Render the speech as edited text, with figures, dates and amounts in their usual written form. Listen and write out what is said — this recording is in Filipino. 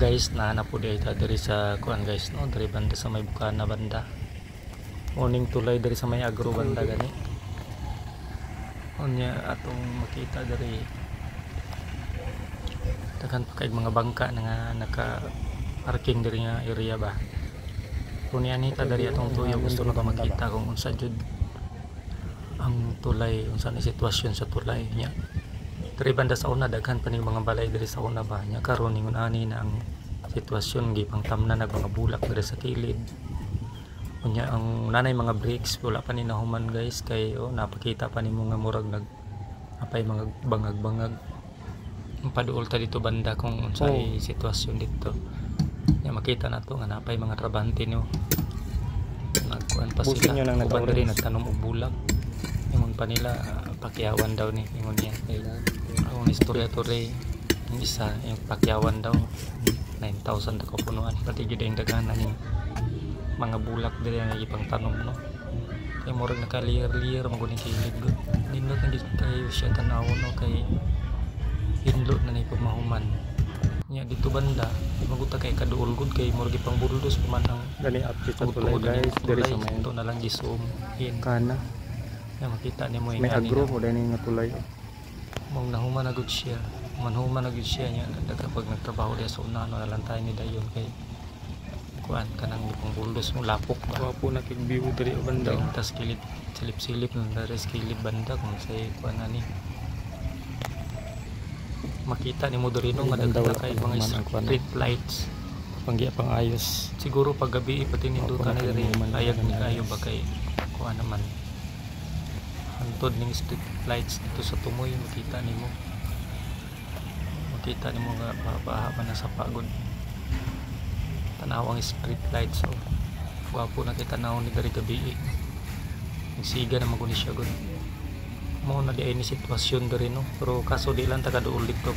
Guys, nahanap po dito diri sa kuan guys, no, diri banda sa may bukana banda. Morning tulay diri sa may agro banda gani. Unya atong makita diri daghan pa kay mga bangka nga naka parking diri nga area ba. Kunya ni ta diri atong tuyo gusto na makita kung unsa jud ang tulay, unsa ni sitwasyon sa tulay nya. Diri banda sa una daghan pa ning mga balay diri sa una ba nya karon ningon ani na ang sitwasyon gipang tamnan nag mga bulak diri sa kilid. Unya ang nanay mga bricks wala pa ni nahuman guys kay napakita pa nimo nga murag nag apay mga bangag-bangag. Paduol ta dito banda kung unsay sitwasyon dito. Nya makita na to nga napay mga trabahante no. Nagkuan pa sila uban diri nagtanom og bulak. Ingon pa nila pakyawan daw ni ingon niya kay ang istorya to ray yung isa yung pakyawan daw 9,000 ka punuan pati gid ang daghanan ning mga bulak diri nga ipang tanom no. Kay murag naka-clear maguning kilid gud. Nindot na gid kayo siya tan-awon no kay hinlo na ni pagmahuman. Nya dito banda maguta kay kaduol gud kay murag ipang buldos man ang gani update sa tulay guys diri sa may to na lang gi-zoom in kana. Ya makita nimo May agro mo dani nga tulay. Mong nahuman na gud siya. Manhuman na gud siya nya kapag nagtrabaho diya sa unahan wala lang tayo ni dayon kay kuan kanang ipang buldos mo lapok ba. Wapo na kig view diri banda. Tas kilid silip-silip ng dares kilid banda kung say kuan ani. Makita nimo diri no nga daghan kay mga street lights panggiya pang ayos. Siguro pag gabi pati nindutan na diri ayag ni kayo ba kay kuan naman. Antod ning street lights dito sa Tumoy makita nimo nga baha na sa pagod tanaw ang street lights so gwapo na kita tanaw ni diri gabi nagsiga na maguni siya gud mo na di ay ni sitwasyon diri no pero kaso di lang taga duol dito